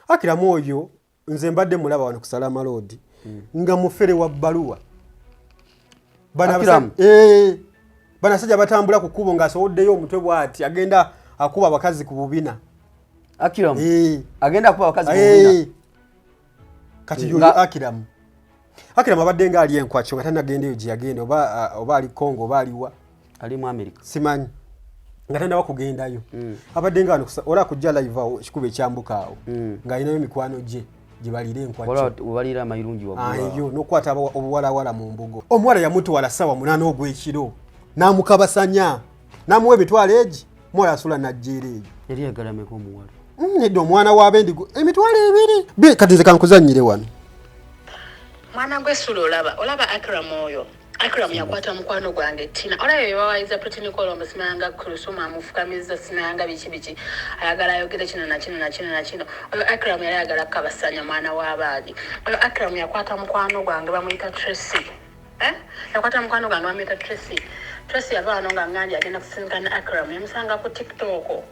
Akiramu oyo nze mbadde mulaba wano ku Salama Road nga mufere wa bbaluwa. Banasajja batambula ku kkubo ng'asowoddeyo omutwe bw'ati agenda akuba abakazi ku bubina. Akiramu agenda akuba abakazi ku bubina. Kati yoyo Akiramu. Akiramu abadde nga ali enkwacho nga tannagendeyo gye yagenda oba ali Congo oba aliwa. Ali mu America. Simanyi. Nga tannaba kugendayo. Abadde nga wano ola kujja live awo ekikubo ekyambuka awo. Ng'alinayo mikwano gye gye balira enkwacho. Obalira amayirungi waggulu. Yo n'okukwata obuwalawala mu mbugo. Omuwala yamutwala ssaawa 8 ogw'ekiro. N'amukabasanya. N'amuwa emitwalo egi. Omuwala asula n'ajjeera eyo. Yali ayagala meka omuwala. Nedda omwana w'abendigo emitwalo 2. Kati nze kankuzannyire wano. Mwana gw'essula olaba Akiramu oyo. Akiramu yakwata mukwano gwange Tina. Olaba yebawayiza Prety Nicole omusimanga Kuluthum amufukamiza simanga biki. Ayagala ayogere kino na kino. Oyo Akiramu yali ayagala kabasanya mwana w'abaani. Oyo Akiramu yakwata mukwano gwange bamuyita Tracy. Yakwata mukwano gwange bamuyita Tracy. Tracy yava wano nga ngandi agenda kusisinkana Akiramu yamusanga ku TikTok.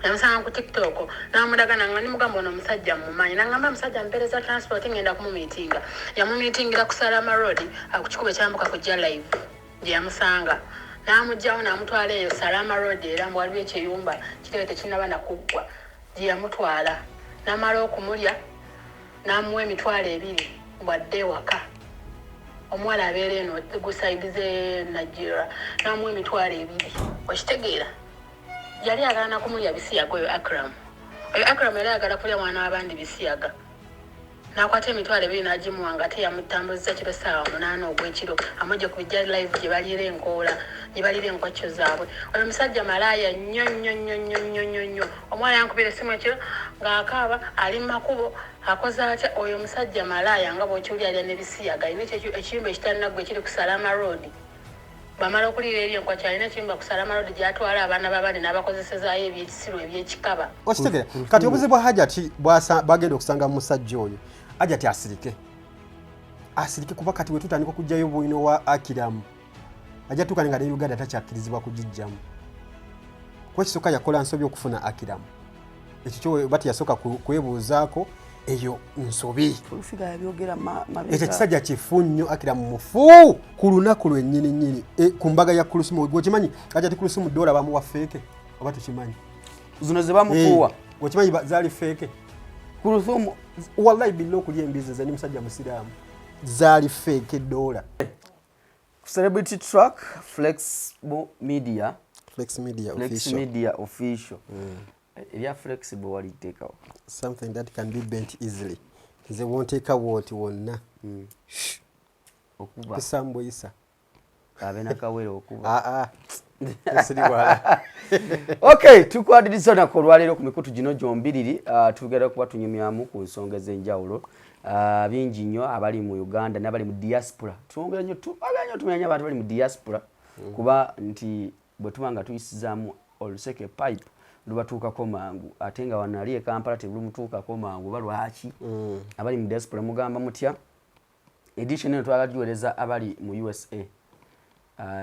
Yamusanga ku TikTok. Namudagana nga nimugamba ono omusajja mumanyi. Nangamba omusajja mpereza transport ngenda kumumiitinga. Yamumiitingira ku Salama Road ku kikubo ekyambuka kujja live. Gye yamusanga. Namugyawo n'amutwala eyo Salama Road era waliwo ekiyumba kitebe tekinnaba nakuggwa. Gye yamutwala. N'amala okumulya n'amuwa emitwalo 2 bwadde waka. Omuwala abeera eno gusaidize Nigeria. N'amuwa emitwalo 2. Okitegeera? Yali ayagala nakumulya bisiyaga oyo Akiramu. Oyo Akiramu yali ayagala kulya mwana w'abandi bisiyaga. N'akwata emitwalo 2 n'agimuwa nga ate yamutambuza kiro ssaawa 8 ogw'ekiro. Amujja ku bijja live gye balira enkoola, gye balira enkwacyo zaabwe. Oyo musajja malaaya nnyo. Omuwala yankubira essimu ekiro ng'akaaba ali mu makubo akoze atya. Oyo musajja malaaya nga bw'okiwulira alya n'ebisiyaga. Alina ekiyumba ekitannagwe kiri ku Salama Road. Bamala okulira eri enkwacyo alina ekiyumba ku Salama Road gy'atwala abaana b'abandi n'abakozesezaayo ebyekisiru eby'ekikaba. Okitegeera kati obuzibu bwa Hajati bagenda okusanga mu musajja oyo Hajati asirike kuba kati wetutandika okujjayo Bwino wa Akiramu ajja tukane nga ne Uganda takyakkirizibwa kugijjamu. Kuba ekisooka yakola nsobi okufuna Akiramu. Ekyo kyo bati yasooka kwebuuzaako eyo nsobi. Olufiga yabyogera mabega. Ekyo kisajja kifu nnyo Akiramu mufu ku lunaku lwennyini ku mbaga ya Kuluthum. Gwekimanyi Hajati Kuluthum $1 bamuwa feke oba tukimanyi. Zino ze bamufuuwa. Gwekimanyi zaali feke. Kuluthum wallahi billo okulya embizi ze ni musajja musiraamu. Zaali feke $1. Celebrity track Flexible Media official. Ebya flexible wali tekawo. Something that can be bent easily. They won't take a what wonna. Okuba. Kisambo isa. Abena kawere okuba. Siri wala. Okay, tukwadiriza na kolwalero ku mikutu gino gyombiriri tugera kuba tunyumyamu ku nsonga z'enjawulo. Bingi nnyo abali mu Uganda n'abali mu diaspora. Twongera nnyo tumenya abantu bali mu diaspora kuba nti bwe tubanga tuyisizaamu oluseke pipe lubatuukako mangu ate nga wanali e Kampala tebulumutuukako mangu balwaki. Abali mu diaspora mugamba mutya edition eno twagagiwereza abali mu USA.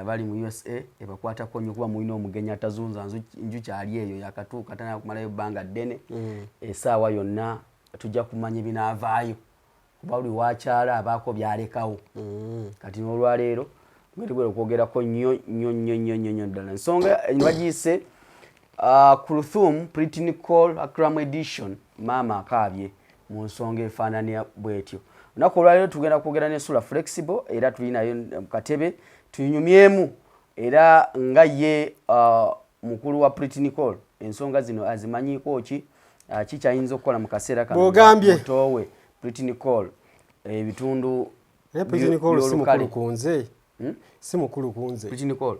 Bali mu USA ebakwatako nnyo kuba mulina omugenyi atazunza nju kyali eyo yakatuuka tana kumalayo bbanga ddene. Essaawa yonna tujja kumanya ebinaavaayo kuba buli wakyala abaako byalekawo. Kati n'olwaleero tugenda okwogerako nnyo ddala. Ensonga bagiyise Kuluthum Prety Nicole Akiramu edition maama akaabye mu nsonga efaananya bwetyo. Olunaku olwaleero tugenda kwogera n'ensula flexible era tulinayo mu katebe tunyumyemu era nga ye mukulu wa Prety Nicole ensonga zino azimanyiiko ki kikyayinza okukola mu kaseera kano mutowe Prety Nicole ebitundu Prety Nicole si mukulu kunze. Si mukulu kunze. Prety Nicole.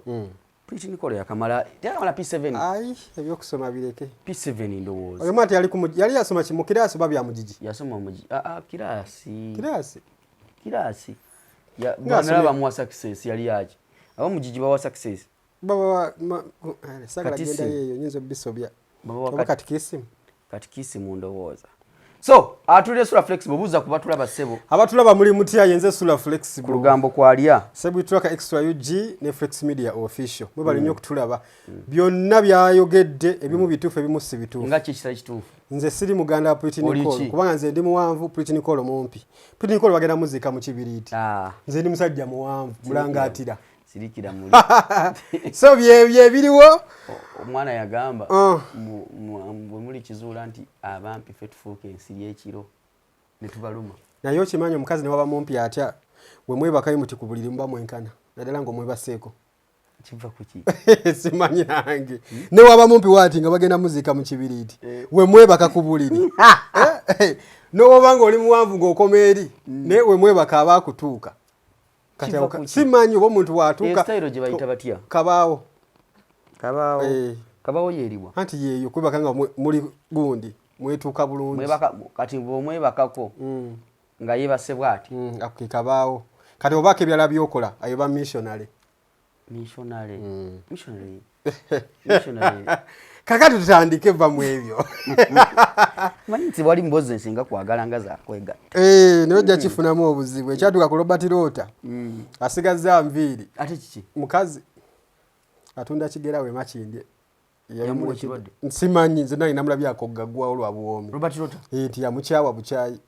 Prety Nicole yakamala P7. Ai ebyokusoma bireke. P7 ndowooza. Oyo mati yali yasoma mu kirasi babya mujiji. Yasoma mu kirasi. Kirasi. Bwana mu success yali yaje. Abo mujiji bawa success. Baba sagala genda yeyo nyinzo bisobya. Baba katikisimu. Katikisimu ndowooza. So atulire sula flexible buza kuba tulaba sebo abatulaba muri mutya yenze sula flexible ku lugambo kwalya sebu tulaka extra UG ne Flex Media official mwe bali nnyo kutulaba byonna byayogedde ebimu bituufu ebimu si bituufu nga kikira kituufu nze siri muganda wa Prety Nicole kubanga nze ndi muwanvu Prety Nicole mumpi Prety Nicole bagenda muzika mu kibiriiti nze ndi musajja muwanvu mulangatira sirikira muri so bye biriwo omwana yagamba bwe muli kizuula nti abampi fe tufuuke ensiri ekiro ne tubaluma naye okimanyi omukazi ne waba mumpi atya we mwebakayo muti ku buliri muba mwenkana naddala ng'omwebaseeko kiva kuki simanyi nange ne waba mumpi waati nga bagenda muzika mu kibiriiti we mwebaka ku buliri n'oba ng'oli muwanvu ng'okoma eri naye we mwebaka abaakutuuka simanyi oba omuntu watuuka style gye bayita batya kabaawo kabaawo yeeribwa anti yeeyo kwebaka nga muli gundi mwetuuka bulungi kati bw'omwebakako nga yeebase bw'ati ako kabaawo kati obaako ebyala byokola ayo ba missionary kakati tutandike va mu ebyo manyi nti wali mbozi ensinga kwagala nga zakwegatta naye ojja kifunamu obuzibu ekyatuuka ku Robert Lota asigazza nviiri ate kiki mukazi atunda kigera we makindye yamuwekirwadde simanyi nze nali namulabyako gaggwawo lwa buwoomi Robert Lota nti yamukyawa bukyayi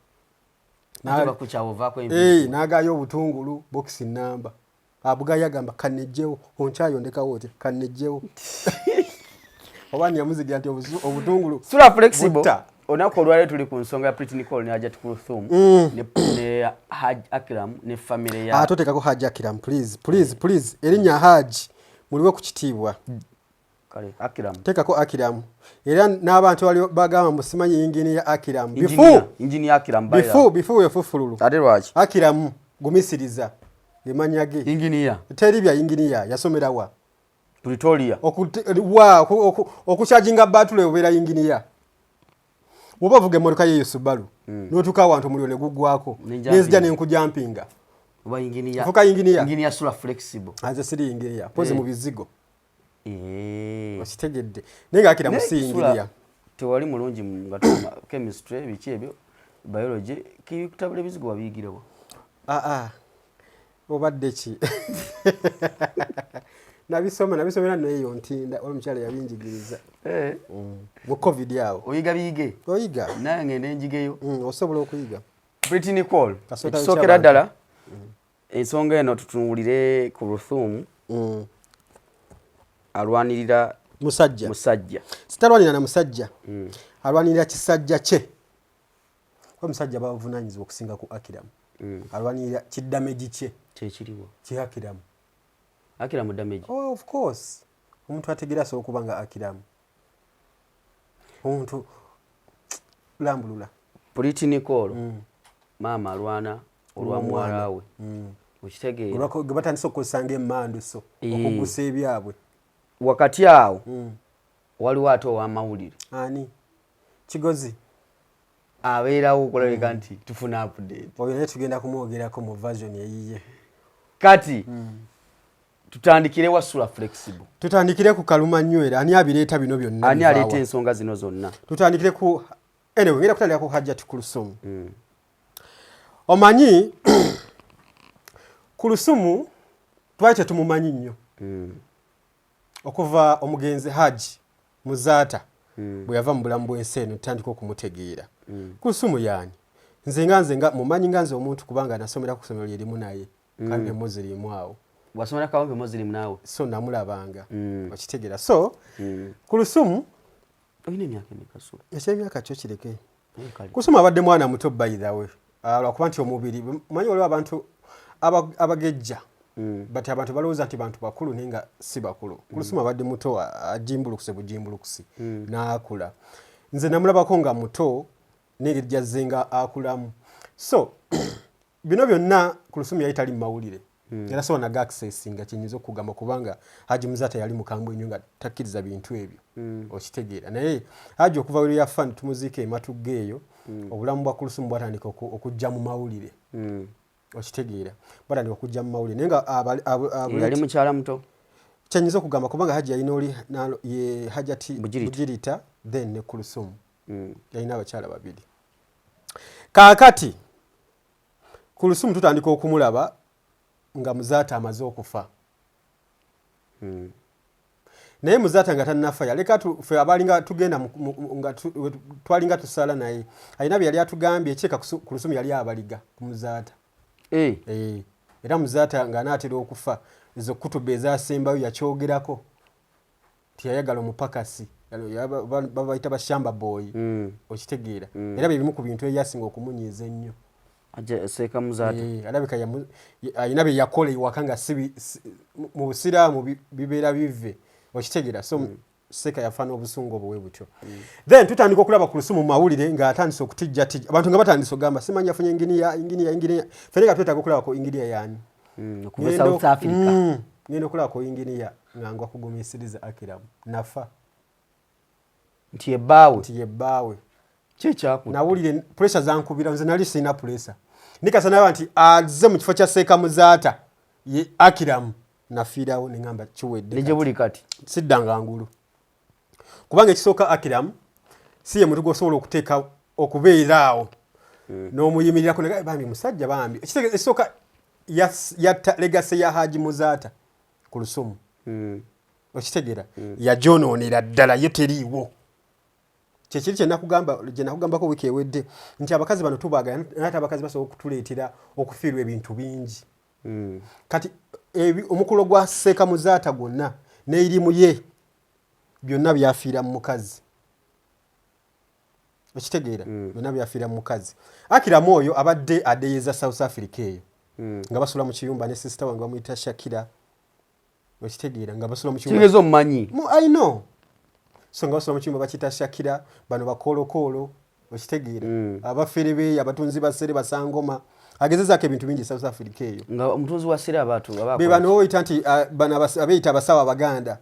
n'agaayo obutungulu bokisi namba abugayo agamba kanejjewo onkyayondekawo oti kanejjewo oba yamuzigira nti obutungulu sula flexible onako olwale tuli ku nsonga ya Prety Nicole ne Hajat Kuluthum ne Haj Akram ne family ya totekako Haj Akram please erinnya Haj muliwe ku kitiibwa kale Akram tekako Akram era n'abantu bali bagamba musimanyi ingini ya Akram ingini Akram before efufululu ate lwaki Akram gumisiriza emanya ge inginiya teri bya inginiya yasomera wa Pretoria okucharginga batule obera inginiya woba vuge motoka yeyo Subaru notuka wantu mulio ne gugwako nezija nenkujampinga oba inginiya fuka inginiya sula flexible aze siri inginiya poze mu bizigo wakitegedde nenga akira musingiriya tewali mulungi ngatuma chemistry biki ebyo biology kikutabule bizigo wabigirewo obadde ki nabisomera neyo ntinda omukyala yabinjigiriza mu covid yawo oyiga biyige oyiga naye ngende njigeyo osobola okuyiga Prety Nicole ekisokera ddala ensonga eno tutunulire ku Kuluthum alwanirira musajja sitalwanira na musajja alwanirira kisajja kye omusajja bavunanyizibwa okusinga ku Akram alwanirira kiddameji kye kyekiriwo Akram Akram damage of course omuntu ategeera so okubanga Akram omuntu lambulula Prety Nicole mama alwana olwa mwala we ukitegeera olwako gebatandise okusanga emmandu so okugusa ebyabwe wakati awo waliwo ate ow'amawulire ani Kigozi abeerawo okulabika nti tufuna update oyo naye tugenda kumwogerako mu version eyiye kati tutandikire wa sula flexible tutandikire ku Kaluma nywera ani abireeta bino byonna ani aleeta ensonga zino zonna tutandikire ku ngenda kutandika ku Hajat Kuluthum omanyi Kuluthum twali tetumumanyi nnyo okuva omugenzi Haji Muzaata bwe yava mu bulamu bw'ensi eno tutandika okumutegeera Kuluthum yaani nze nga mumanyi nga nze omuntu kubanga nasomera ku ssomero lyerimu naye kandi Muslim awo wasomera kawambe Muslim naawe so namulabanga okitegeera so Kuluthum oyina emyaka emeka so ekyemyaka kyo kireke Kuluthum abadde mwana muto by the way lwakuba nti omubiri manyi waliwo abantu abagejja bati abantu balowooza nti bantu bakulu naye nga si bakulu Kuluthum abadde muto ajimbulukuse bujimbulukusi n'akula nze namulabako nga muto n'engeri gyazze nga akulamu so bino byonna Kuluthum yali tali mu mawulire era so naga access nga kinyinza okugamba kubanga Haji Muzaata yali mukambwe nnyo nga takkiriza bintu ebyo okitegeera naye Haji okuva wali yafa tumuziika ematu geeyo obulamu bwa Kuluthum bwatandika okujja mu mawulire okitegeera bwatandika okujja mu mawulire naye nga yali mukyala muto kyenyinza okugamba kubanga Haji yalina oli ye Hajati Bugirita then ne Kuluthum yalina abakyala babiri Kaakati Kuluthum tutandika okumulaba nga muzaata amaze okufa. Naye muzaata nga tannafa yaleka ffe abalinga tugenda nga twalinga tusala naye alina bye yali atugambye ekyeka Kuluthum yali abaliga ku muzaata. Era muzaata nga anaatera okufa ezo kutuba ezasembayo yakyogerako tiyayagala omupakasi babayita bashamba boy okitegeera era bye bimu ku bintu eyasinga okumunyiiza ennyo seeka muzaata alabika alina bye yakola ewaka nga mu busiraamu bibeera bive okitegeera so seeka yafa n'obusungu obuwe butyo. Then tutandika okulaba Kuluthum mu mawulire ng'atandise okutijjatijja abantu nga batandise ogamba simanyi afunye inginiya fene nga twetaaga okulabako inginiya yaani okuva South Africa ngenda okulabako inginiya nga ngwa kugumiisiriza Akram nafa nti ebbaawe kyekyakuta nawulire pressure zankubira nze nali sirina pressure nikasa naba nti aze mu kifo kya seeka muzaata ye Akram nafiirawo neŋŋamba kiwedde ne gye buli kati siddanga ngulu kubanga ekisooka Akram si ye muntu gw'osobola okuteeka okubeeraawo n'omuyimirirako ne bambi musajja bambi ekisooka yatta legase ya Haji Muzaata Kuluthum okitegeera yagyonoonera ddala ye teriiwo kyekiri gye nakugambako wiiki ewedde nti abakazi bano tubaagala naye abakazi basobola okutuleetera okufiirwa ebintu bingi kati omukolo gwa seeka muzaata gwonna n'erimu ye byonna byafiira mu mukazi okitegeera byonna byafiira mu mukazi. Akram oyo abadde adeeyeza South Africa eyo nga basula mu kiyumba ne sister wange bamuyita Shakira okitegeera nga basula mu kiyumba kigezo omumanyi I know so nga basula mu kiyumba bakiyita Shakira bano bakoolokolo okitegeera abaferebe abatunzi basere basangoma agezezaako ebintu bingi South Africa eyo nga omutunzi wa sere abantu be bano oyita nti bano abeeyita abasawo abaganda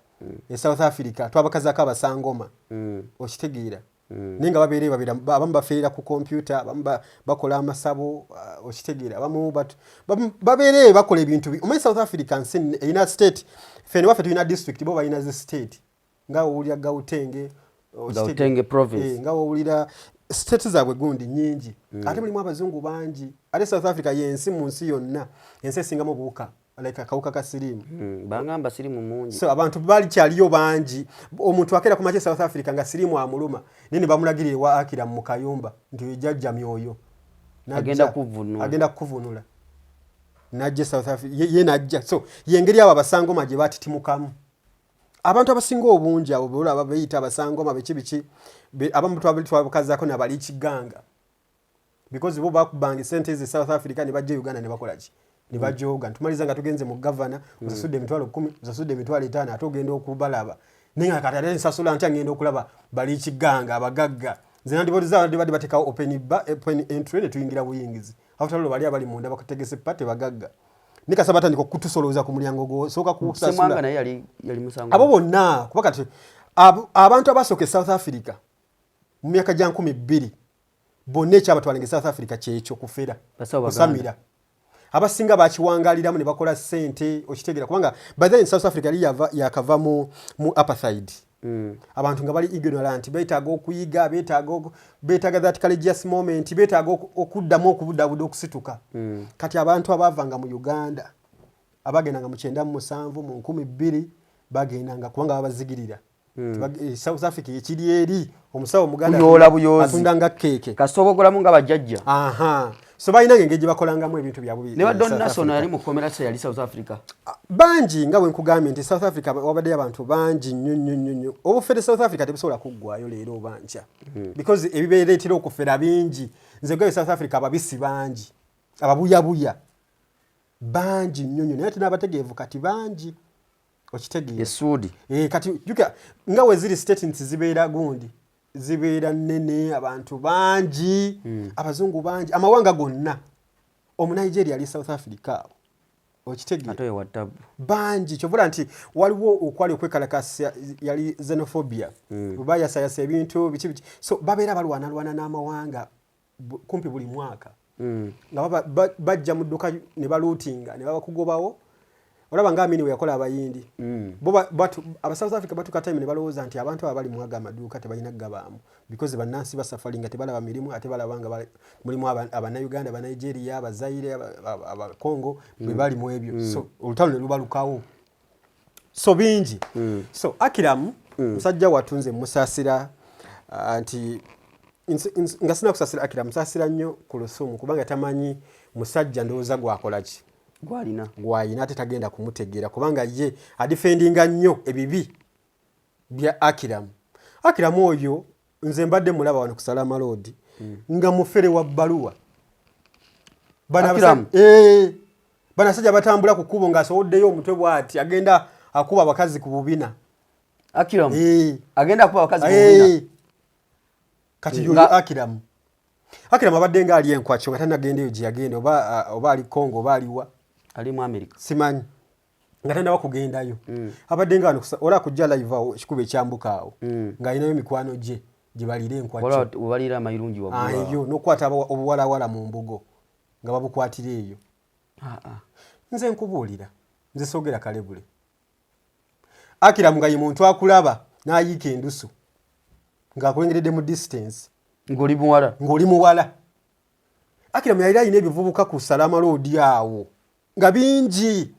e South Africa twabakazaako abasangoma okitegeera naye nga babeera abamu baferera ku kompyuta abamu bakola amasabo okitegeera abamu babeera bakola ebintu omanyi South Africa nsi erina state fene waffe tulina district bo balina zi state nga owulira Gauteng province nga owulira state zaabwe gundi nyingi ate mulimu abazungu bangi ate South Africa yensi mu nsi yonna ensi esingamu obuwuka like akawuka ka siriimu bangamba siriimu mungi so abantu bali kyaliyo bangi omuntu akeera ku makye South Africa nga siriimu amuluma naye ne bamulagirira ewa Akram mu kayumba nti jjajja myoyo agenda kukuvunula najja South Africa ye najja so yengeri abo abasangoma gye batitimukamu abantu abasinga obungi abo bolaba bayita abasangoma biki abamu twabakazaako nabali kiganga because bo bakubanga sente ze South Africa ne bajja Uganda ne bakola ki ne bajoga ntumaliza nga tugenze mu governor usasudde emitwalo 10 usasudde emitwalo 5 atogenda okubalaba nenga katale nsasula ntya ngenda okulaba bali kiganga abagagga nze nandiboliza badi batekawo open entry ne tuyingira buyingizi awutalo bali abali munda bakategese pate bagagga nikasabata ndiko kutusoloza ku mulyango go soka kusasula semanga naye yali musango abo bonna kuba kati abantu abasoke South Africa mu myaka gya 12 bonna ekyaba twalinga South Africa kyekyo kufera kusamira abasinga bakiwangaliramu ne bakola sente okitegeera kubanga by then South Africa yakava mu apartheid abantu nga bali ignorant beetaaga okuyiga beetaaga that courageous moment beetaaga okuddamu okubudabuda okusituka kati abantu abavanga mu Uganda abagendanga mu 97 mu 12 bagendanga kubanga babazigirira South Africa ekiri eri omusawo muganda atundanga keke kasobogolamu nga bajjajja so balina engeri gye bakolangamu ebintu byabwe ne Don National yali mu komera yali South Africa bangi nga bwe nkugambye nti South Africa wabadde abantu bangi nnyo obufere South Africa tebusobola kuggwayo leero obanca because ebibeereetera okufera bingi nze gwe South Africa ababisi bangi ababuyabuya bangi nnyo naye ate n'abategeevu kati bangi okitegeera esudi kati juka nga we ziri statements zibeera gundi zibeera nnene abantu bangi abazungu bangi amawanga gonna Nigeria ali South Africa okitegeera atoye watabu bangi kyovula nti waliwo okwali okwekalakasa yali xenophobia bayasayasa ebintu biki so babeera balwana n'amawanga kumpi buli mwaka nga bajja mu dduka ne baluutinga ne babakugobawo olaba nga Amini we yakola abayindi bo aba South Africa batuka time ne balowooza nti abantu abali mu amaduuka tebalina gabaamu because bannansi basafalinga tebalaba mirimu ate balaba nga mulimu Uganda aba Nigeria aba Zaire aba Congo bwe bali mu ebyo so olutalo ne lubalukawo so bingi so Akram musajja watunze musasira anti nga sina kusasira Akram musasira nnyo Kuluthum kubanga tamanyi musajja ndowooza gwakola ki gwalina ate tagenda kumutegeera kubanga ye adifendinga nnyo ebibi bya Akram oyo nze mbadde mulaba wano ku Salama Road nga mufere wa bbaluwa banasajja batambula ku kkubo ng'asowoddeyo omutwe bw'ati agenda akuba abakazi ku bubina Akram agenda akuba abakazi ku bubina kati yoyo Akram abadde nga ali enkwakyo nga tanagendeyo gye yagenda oba ali Congo oba aliwa ali mu America simanyi nga tandaba kugendayo abadde nga ola kujja live awo ekikubo ekyambuka awo ng'alinayo mikwano gye balira enkwakyo balira amayirungi waggulu eyo n'okukwata obuwalawala mu mbugo nga babukwatira eyo nze nkubuulira nze soogera kalebule Akram nga ye muntu akulaba n'ayiika endusu ng'akulengeredde mu distance ng'oli muwala Akram yali alina ebivubuka ku Salama Road awo nga bingi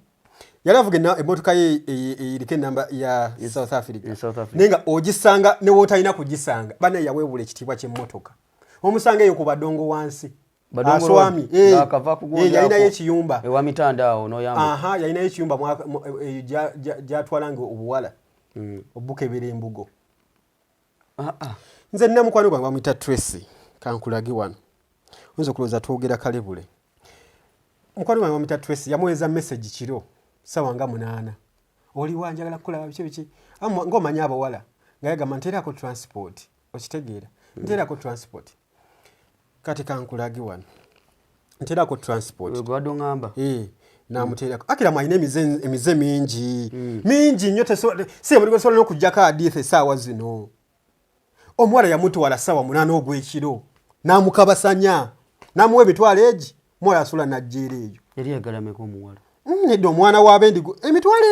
yali avuga emmotoka ye eriko ennamba ya South Africa naye nga ogisanga ne wootalina kugisanga banaye yaweebula ekitiibwa ky'emmotoka omusanga eyo ku badongo wansi aswami yalinayo ekiyumba ewa mitandao noyamba yalinayo ekiyumba gyatwalanga obuwala obukebera embugo nze nina mukwano gwange bamuyita Tracy kankulage wano oyinza okulowooza twogera kalebule mukwano gwange bamuyita Tracy yamuweeza message kiro ssaawa nga 8 oliwa njagala kukulaba biki ng'omanyi abawala nga yagamba nteerako transport okitegeera nteerako transport kati kankulage wano nteerako transport gwadde ngamba namuteerako Akram alina emize mingi nnyo sobola n'okuggyako hadithi essaawa zino omuwala yamutwala ssaawa 8 ogw'ekiro n'amukabasanya n'amuwa emitwalo egi muwala asula najjeera eyo yali yagalameko omuwala nedda omwana w'abendigo emitwalo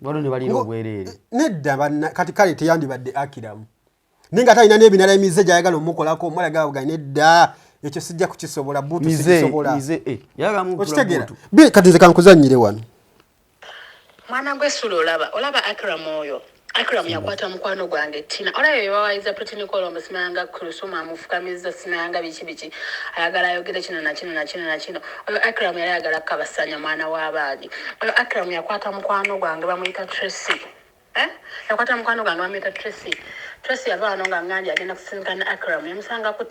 2 waliwo ne balira obwereere nedda kati kale teyandibadde Akram naye nga talina n'ebinala emize gy'ayagala omukolako omuwala gaavuga nedda ekyo sijja kukisobola buutu sikisobola okitegeera kati nze kankuzannyire wano mwana gw'essula olaba Akram oyo Akram yakwata mukwano gwange Tina olaba yewawayiza Prety Nicole omusimanga Kuluthum amufukamiza sinanga biki ayagala ayogere kino na kino oyo Akram yali ayagala kabasanya mwana w'abaani oyo Akram yakwata mukwano gwange bamuyita Tracy yakwata mukwano gwange bamuyita Tracy yava wano nga ngandi agenda kusisinkana Akram yamusanga ku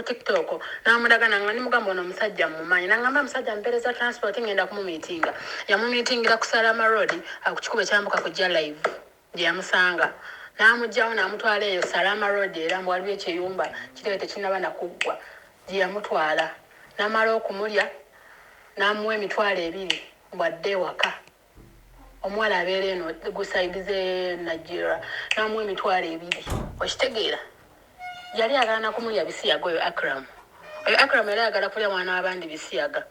TikTok n'amudagana nga nimugamba ono omusajja mumanyi n'angamba omusajja mpereza transport ngenda kumumiitinga yamumiitingira ku Salama Road ku kikubo ekyambuka kujja live gye yamusanga n'amugyawo n'amutwala eyo Salama Road era waliwo ekiyumba kitebe tekinaba nakuggwa gye yamutwala n'amala okumulya n'amuwa emitwalo 2 mbwadde ewaka omuwala abeera eno gusaidize Nigeria n'amuwa emitwalo 2 okitegeera yali ayagala nakumulya bisiyaga oyo Akram yali ayagala kulya mwana w'abandi bisiyaga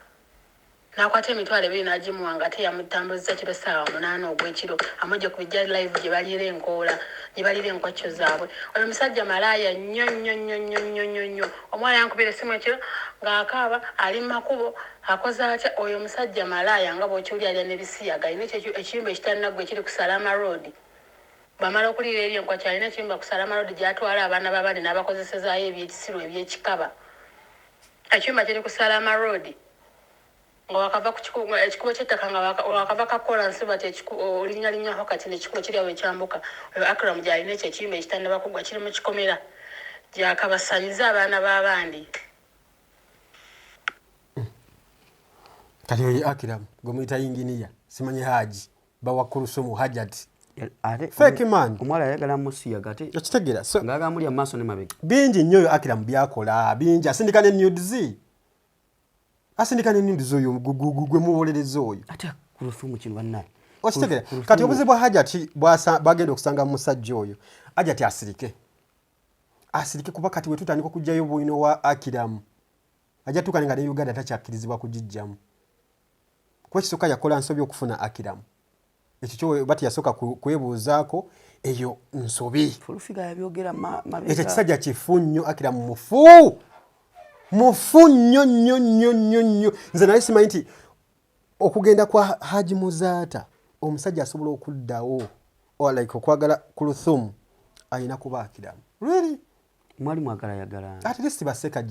n'akwata emitwalo 2 n'agimuwa nga ate yamutambuliza kiro ssaawa 8 ogw'ekiro amujja ku bijja live gye balira enkoola gye balira enkwakyo zaabwe oyo musajja malaaya nnyo omwana yankubira essimu ekiro ng'akaaba ali mu makubo akoze atya oyo musajja malaaya nga bw'okiwulira alya n'ebisiyaga alina ekiyumba ekitannagwe ekiri ku Salama Road bamala okulira eri enkwakyo alina ekiyumba ku Salama Road gy'atwala abaana b'abandi n'abakozesezaayo ebyekisiru eby'ekikaba ekiyumba kiri ku Salama Road nga wakava ku ekikubo ky'ettaka nga wakava kakola nsibati olinnyalinnyako kati n'ekikubo kiri awo ekyambuka oyo Akram gy'alina ekyo ekiyumba ekitannaba kuggwa kiri mu kikomera gy'akabasanyiza abaana b'abandi kati oyo Akram gwe inginiya simanyi Haji bawa Kuluthum Hajati fake man omwala ayagala musiyaga ate okitegeera so ng'agamulya mu maaso ne mabega bingi nnyo oyo Akram byakola bingi asindika ne nudes oyo gwe muwolereza oyo ate Kuluthum kino bannaye okitegeera kati obuzibu bwa Hajati bagenda okusanga musajja oyo Hajati asirike kuba kati we tutandika okugyayo bwino wa Akram ajja tukane nga ne Uganda takyakkirizibwa kugijjamu kuba kisooka yakola nsobi okufuna akiramu ekyo kyo bati yasooka kwebuuzaako eyo nsobi Fulufiga yabyogera ekyo kisajja kifu nnyo akiramu mufu nnyo nze naye simanyi nti okugenda kwa Haji Muzaata omusajja asobola okuddawo like okwagala Kuluthum ayina kuba akiramu really mwali mwagala yagala at least baseka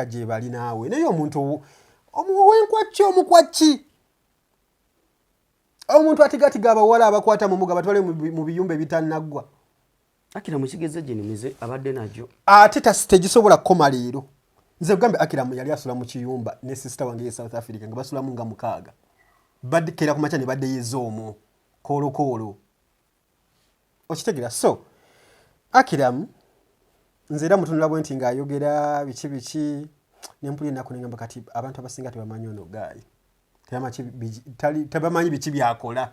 gye bali naawe naye omuntu omuwenkwaki omukwaki omuntu atigatiga abawala abakwata mu muga batwale mu biyumba ebitanaggwa Akiramu kigeze genimize abadde najjo ate tegisobola kukoma leero nze kugambe Akiramu yali asula mu kiyumba ne sister wange ye South Africa nga basulamu nga mukaaga badde kera ku makya ne badde yezoomo koolokolo okitegeera so Akiramu nze era mutunula bwe nti ng'ayogera biki nempulira ennaku nengamba kati abantu abasinga tebamanyi ono gaayi tebamanyi biki byakola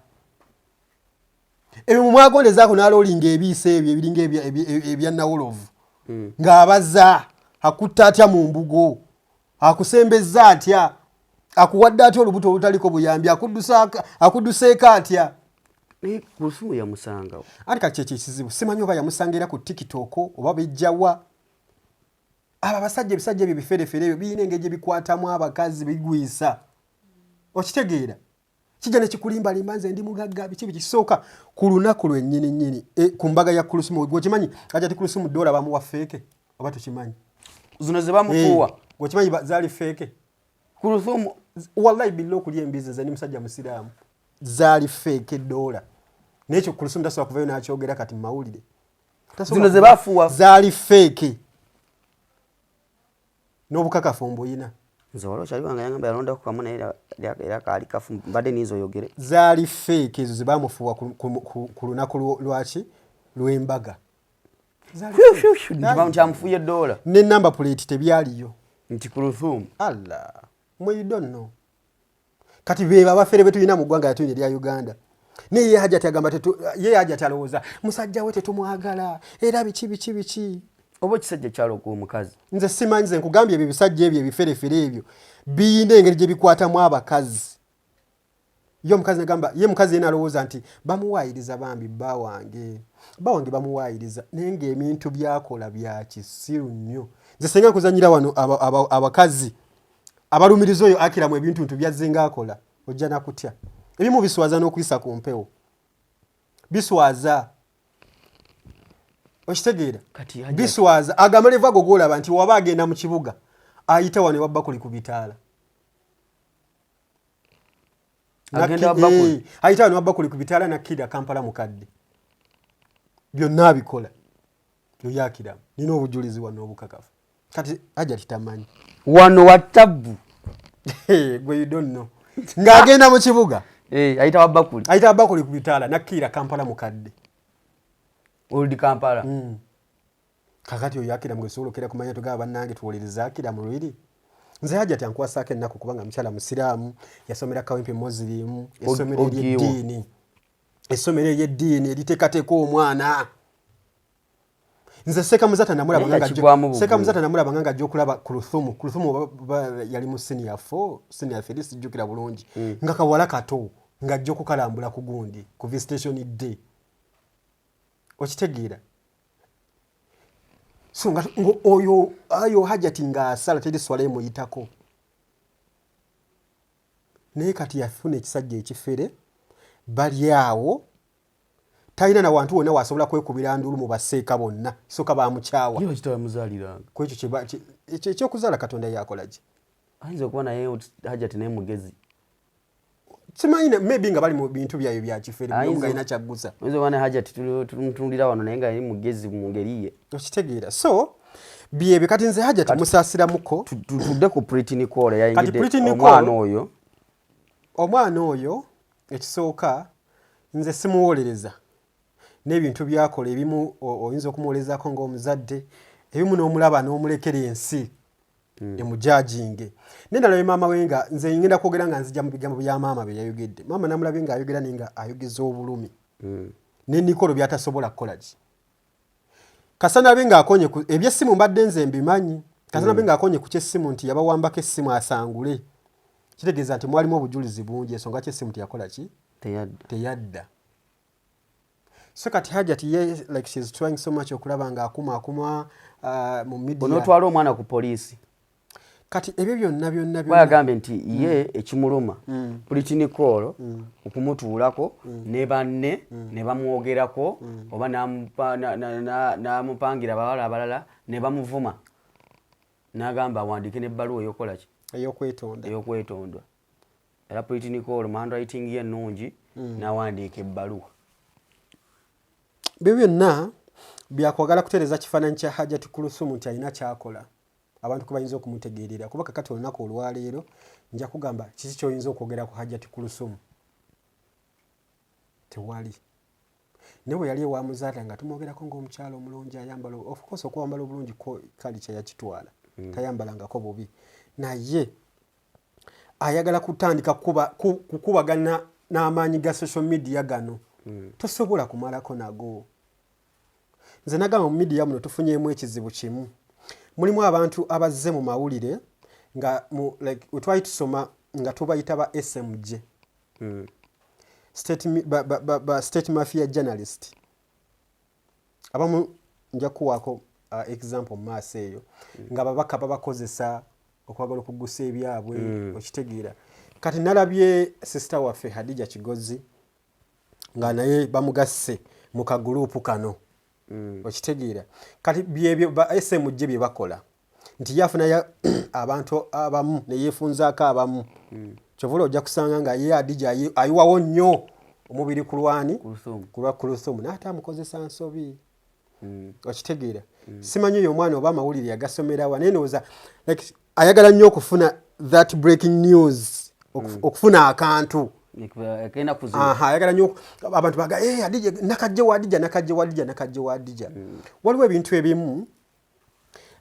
ebyo mu mwagondezaako n'aloolinga ebiisa ebyo ebiringa ebya Nawolovu ng'abaza akutta atya mu mbugo akusembeza atya akuwadde atya olubuto olutaliko buyambi akudduseeko atya Kuluthum yamusangawo ati kati kyekyo ekizibu simanyi oba yamusangira ku TikTok oba bejjawa abo abasajja ebisajja ebyo biferefere ebyo birina engeri gye bikwatamu abakazi bigwisa okitegeera kijja ne kikulimbalimba nze ndi mugagga biki bikisooka ku lunaku lwennyini ku mbaga ya Kuluthum gwekimanyi ajja ti Kuluthum dola bamuwa feeke oba tukimanyi zino ze bamufuuwa gwekimanyi zaali feeke Kuluthum wallahi billah okulya embizi ze ni musajja musiraamu zaali feeke dola nekyo Kuluthum tasobola kuvayo n'akyogera kati mu mawulire zino ze bafuuwa zaali feeke n'obukakafu mbuyina nze waliwo kyali wange yangamba yalondako kamu naye era kaali kafu mbadde niizo oyogere zaali feeke ezo ze baamufuuwa ku lunaku lwaki lw'embaga kyamufuuye eddoola ne namba plate tebyaliyo nti Kuluthum Allah you don't know kati beba abafere betu ina mu ggwanga yatu lya Uganda naye ye Hajati agamba ye Hajati alowooza musajja we tetumwagala era biki oba ekisajja kyalooka omukazi nze simanyi nze nkugambye ebyo bisajja ebyo ebiferefere ebyo biyina engeri gye bikwatamu abakazi ye omukazi negamba ye mukazi yena alowooza nti bamuwaayiriza bambi bba wange bamuwaayiriza naye ng'ebintu byakola bya kisiru nnyo nze senga nkuzanyira wano abakazi abalumiriza oyo Akiramu ebintu byazzenga akola ojja nakutya ebimu biswaza n'okuyisa ku mpewo biswaza okitegeera biswaza agamba leva gogolaba nti waba agenda mu kibuga ayita wano ewa Bakuli ku bitaala ayita wano ewa Bakuli ku bitaala nakkira Kampala mukadde byonna abikola yo Akiramu nina obujulizi wano obukakafu kati Hajati tamanyi wano watabu gwe you don't know ng'agenda mu kibuga ayita wa Bakuli ku bitaala nakkira Kampala mukadde Old Kampala kakati oyo Akiramu gwe sobola okera kumanya tugaba bannange tuwuliriza Akiramu lwiri nze Hajati ankwasako ennaku kubanga mukyala musiraamu yasomera Kawempe Muslim essomero ery'eddiini eriteekateeka omwana nze Seka Muzata namulaba nga ajja okulaba Kuluthum yali mu senior 3 sijjukira bulungi nga kawala kato nga ajja okukalambula ku gundi ku visitation day okitegeera so oyo Hajati ng'asala teri swala emuyitako naye kati yafuna ekisajja ekifere bali awo talina na wantu wonna wasobola kwekubira ndulu mu baseeka bonna soka bamukyawa kwekyo ekyokuzaala Katonda yakolaki ayinza okuba naye Hajati naye mugezi simanyi maybe nga bali mu bintu byayo bya kifere nga ina kyaggusa ayinza okuba naye Hajati tumutundira wano naye nga yali mugezi mu ngeri ye okitegeera so byebyo kati nze Hajati musaasiramuko tudde ku Prety Nicole yayingidde omwana oyo ekisooka nze simuwolereza n'ebintu byakola ebimu oyinza okumuwolezaako ng'omuzadde ebimu n'omulaba n'omulekera ensi emujajinge nendala maama we nga nze ngenda kwogera nga nzija mu bigambo bya maama bye yayogedde maama namulabye nga ayogera nenga ayogeza obulumi ne Nicole byatasobola kukolaki kasana abe nga akonye ebyessimu mbadde nze mbimanyi kasana abe nga akonye ku kyessimu nti yabawambako essimu asangule kitegeeza nti mwalimu obujulizi bungi ensonga ki essimu teyakola ki teyadda. So kati Hajati ye like she's trying so much okulaba nga akuma mu media. Onotwala omwana ku poliisi. Kati ebyo byonna bagambe nti ye ekimuluma Prety Nicole okumutuulako ne banne ne bamwogerako oba n'amupangira abawala abalala ne bamuvuma n'agamba awandiike n'ebbaluwa eyokola ki ey'okwetonda. Era Prety Nicole mu handwriting ye ennungi n'awandiika ebbaluwa. Byo byonna byakwagala kutereeza kifaananyi kya Hajati Kuluthum nti alina kyakola abantu kwe bayinza okumutegeerera kuba kakati olunaku olwaleero nja kugamba kiki ky'oyinza okwogera ku Hajati Kuluthum tewali. Ne bwe yali ewa muzaata nga tumwogerako ng'omukyalo omulungi ayambala of course okwambala obulungi kalicha yakitwala tayambalangako bubi naye ayagala kutandika kukubagana n'amaanyi ga social media gano tosobola kumalako nago. Nze nagamba mu media muno tufunyeemu ekizibu kimu. Mulimu abantu abazze mu mawulire nga like twali tusoma nga tubayita ba SMJ state mafia journalist. Abamu nja kuwaako example mu maaso eyo nga babaka babakozesa okwagala okugusa ebyabwe okitegeera. Kati nalabye sister waffe Hadija Kigozi nga naye bamugasse mu kagurupu kano okitegeera. Kati byebyo ba SMJ bye bakola nti yafuna abantu abamu ne yeefunzaako abamu kyovula ojja kusanga nga ye Hadija ayiwawo nnyo omubiri ku lwani kulwa Kuluthum n'ate amukozesa nsobi okitegeera. Simanyi oyo omwana oba amawulire yagasomerawa naye ndowooza like ayagala nnyo okufuna that breaking news okufuna akantu ayagala nnyo abantu baga Hadija nakajje wa Hadija. Waliwo ebintu ebimu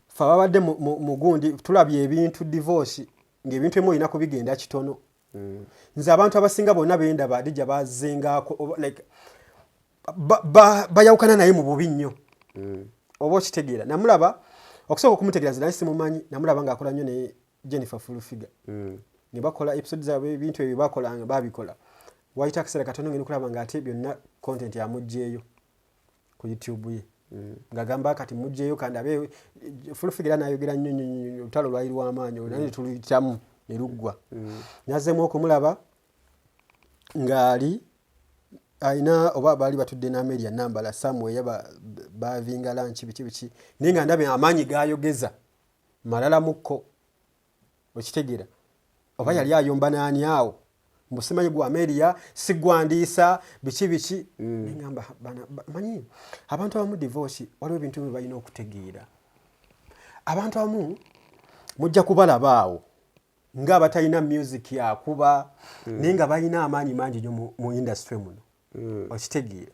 fe ababadde mu gundi tulabye ebintu divorce ng'ebintu emu olina kubigenda kitono. Nze abantu abasinga bonna benda ba Hadija bazengako like bayawukana naye mu bubi nnyo oba okitegeera. Namulaba okusooka okumutegeera nze naye simumanyi namulaba ng'akola nnyo ne Jennifer Fulufiga ne bakola episode zaabwe ebintu ebyo bakolanga babikola wayita akaseera katono ngenda okulaba ng'ate byonna content yamugjeeyo ku YouTube ye ng'agamba kati mugjeeyo kandi abe Fulufiga era n'ayogera nnyo olutalo lwali lw'amaanyi olwo tuluyitamu ne luggwa. Nazzeemu okumulaba ng'ali alina oba baali batudde n'Amelia Nambala Samuel bavinga lunch biki naye nga ndabye amaanyi gayogeza malala mukko okitegeera oba yali ayomba n'ani awo mbusimanyi gwa Amelia sigwandiisa biki ngamba manyi abantu abamu divorce waliwo ebintu bye balina okutegeera. Abantu abamu mujja kubalaba awo ng'abatalina music yakuba naye nga balina amaanyi mangi nnyo mu industry muno okitegeera.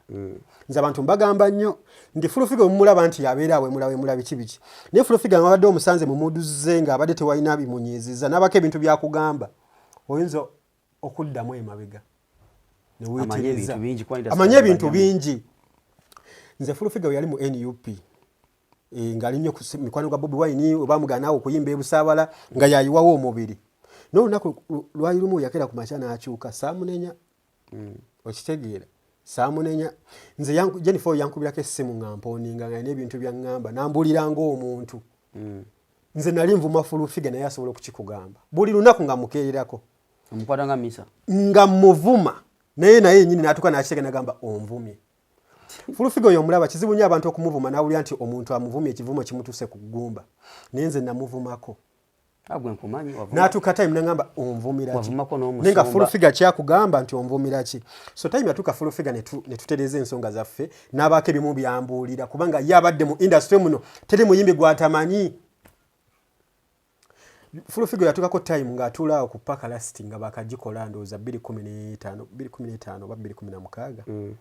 Nze abantu mbagamba nnyo nti Fulufiga omulaba nti yabeera awe mulawe biki naye Fulufiga ngabadde omusanze mu muduze ng'abadde tewalina bimunyiiziza n'abako ebintu byakugamba oyinza okuddamu emabega ne weetereza amanye ebintu bingi. Nze Fulufiga we yali mu NUP ng'ali nnyo ku mikwano gwa Bobi Wine oba muganaawo okuyimba ebusaabala nga yayiwawo omubiri n'olunaku lwali lumu yakera ku makya n'akyuka saamunenya okitegeera saamunenya. Nze Jennifer yankubirako essimu nga mpooninga nga n'ebintu byaŋŋamba n'ambulira ng'omuntu. Nze nali nvuma Fulufiga naye asobola okukikugamba buli lunaku nga mukeererako omukwata nga misa nga muvuma naye yennyini n'atuuka n'akitega n'agamba onvumye. Fulufiga oyo omulaba kizibu nnyo abantu okumuvuma n'awulira nti omuntu amuvumye ekivumo kimutuuse ku ggumba naye nze namuvumako n'atuuka time n'agamba onvumira ki naye nga Fulufiga kyakugamba nti onvumira ki. So time yatuuka Fulufiga ne tutereeza ensonga zaffe n'abaako ebimu byambuulira kubanga ye abadde mu industry muno teri muyimbi gwatamanyi. Fulufiga yatuukako time ng'atuula awo ku Park Lasting nga bakagikola ndowooza 2015 oba 2016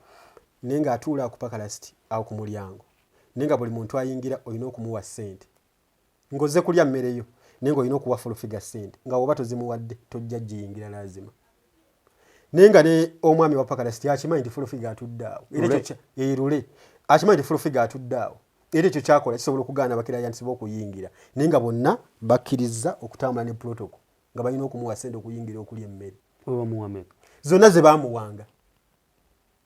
naye ng'atuula ku Park Lasting awo ku mulyango naye nga buli muntu ayingira olina okumuwa ssente ng'ozze kulya mmere yo naye ng'olina okuwa Fulufiga ssente nga oba tozimuwadde tojja giyingira lazima. Naye nga ne omwami wa Park Lasting akimanyi nti Fulufiga atudde awo erule akimanyi nti Fulufiga atudde awo era ekyo kyakola kisobola okugaana abakirayanti okuyingira naye nga bonna bakkiriza okutambula ne protocol nga balina okumuwa ssente okuyingira okulya emmere. Zonna ze baamuwanga.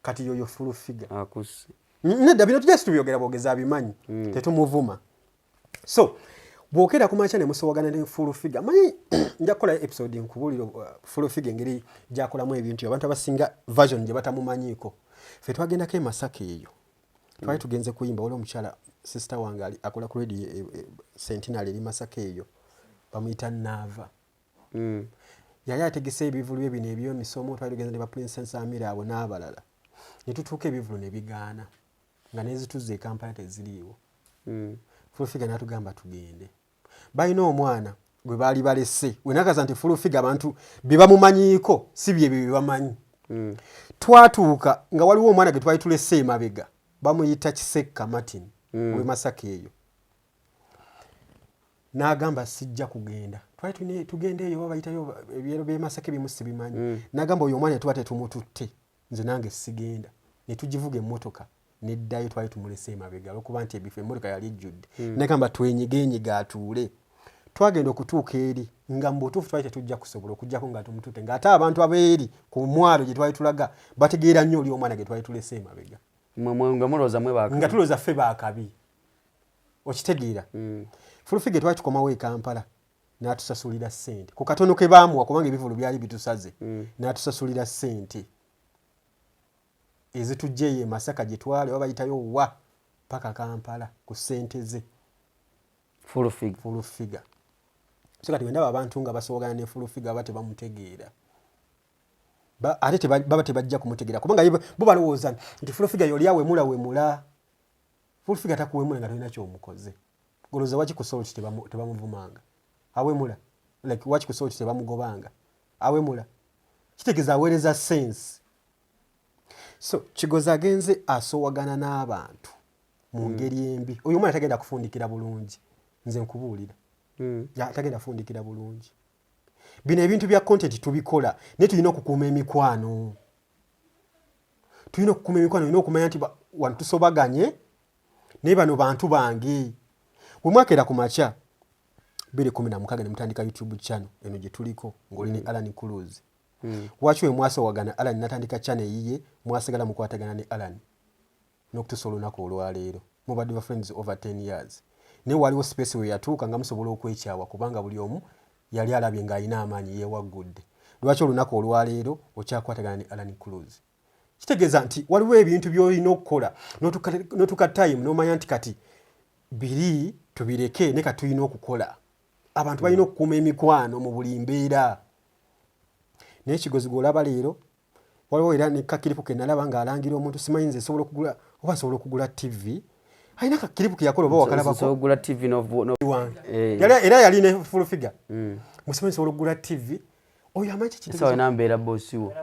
Kati yoyo full figure. Akusse. Nedda bino tujja situbyogera bwogeza abimanyi. Tetumuvuma. So bwokera ku makya ne musowagana ne full figure. Manyi nja kukola episode nkubuliro full figure engeri gyakolamu ebintu abantu abasinga version gye batamumanyiiko. Ffe twagendako e Masaka eyo. Twali tugenze kuyimba waliwo omukyala sister wange akola ku radio Centenary eri Masaka eyo. Bamuyita Nava. Yali ategese ebivulu bino eby'emisomo twali tugenze ne ba Princess Amira abo n'abalala. Ne tutuuka ebivulu ne bigaana nga nezituze e Kampala teziriiwo. Full figure n'atugamba tugende. Balina omwana gwe baali balese. Wenakaza nti full figure abantu bye bamumanyiiko si bye bamanyi. Twatuuka nga waliwo omwana gwe twali tulese emabega. Bamuyita Kisekka Martin we Masaka eyo. N'agamba sijja kugenda. Twali tugende eyo babayitayo ebyero bye Masaka ebimu sibimanyi. N'agamba oyo omwana tuba tetumututte. Nze nange sigenda. Ne tugivuga emmotoka. Neddayo twali tumulese emabega olwokuba nti ebifo emmotoka yali ejjudde. N'agamba twenyegeenyega atuule. Twagenda okutuuka eri nga mu butuufu twali tetujja kusobola okujjako nga tumututte ng'ate abantu abeeri ku mwalo gye twali tulaga bategeera nnyo oli omwana gwe twali tulese emabega. Nga mulowooza mwe baakabi. Nga tulowooza ffe baakabi. Okitegeera. Full figure twali tukomawo e Kampala n'atusasulira ssente. Ku katono ke baamuwa kubanga ebivulu byali bitusaze. N'atusasulira ssente. Ezitujje ye Masaka gye twali babayitayo wa paka Kampala ku ssente ze. Full figure. Full figure. So kati wendaba abantu nga basowagana ne full figure bate bamutegeera. Ate baba tebajja kumutegeera kubanga bo balowooza nti full figure yoli awemula. Full figure takuwemula nga tolina ky'omukoze. Goloza waki ku salt tebamuvumanga. Awemula. Like waki ku salt tebamugobanga. Awemula. Kitegeeza aweereza sense. So Kigoza agenze asowagana n'abantu mu ngeri embi. Oyo omwana tagenda kufundikira bulungi. Nze nkubuulira. Tagenda kufundikira bulungi. Bino ebintu bya content tubikola ne tulina okukuuma emikwano. Tulina okukuuma emikwano, tulina okumanya nti wano tusobaganye ne bano bantu bange. Bwe mwakera ku makya 2016 ne mutandika YouTube channel eno gye tuliko ng'oli ne Alan Cruz. Waki we mwasowagana Alan natandika channel yiye mwasigala mukwatagana ne Alan n'okutusola olunaku olwaleero. Mubadde ba friends over 10 years. Ne waliwo space we yatuuka nga musobola okwekyawa kubanga buli omu yali alabye ng'alina amaanyi yeewaggudde. Lwaki olunaku olwaleero okyakwatagana ne Alan Cruz? Kitegeeza nti waliwo ebintu by'olina okukola n'otuka time n'omanya nti kati biri tubireke ne kati tulina okukola. Abantu balina okukuuma emikwano mu buli mbeera. Naye Kigozi gw'olaba leero waliwo era ne kakiripu ke nalaba ng'alangira omuntu simanyi nze nsobola okugula oba nsobola okugula TV. Alina kakiripu ke yakola oba wakalabako. Nsobola okugula TV era yali ne full figure. Musimanyi nsobola okugula TV. Oyo amanyi kitegeeza. Sawa nambeera bosi wo.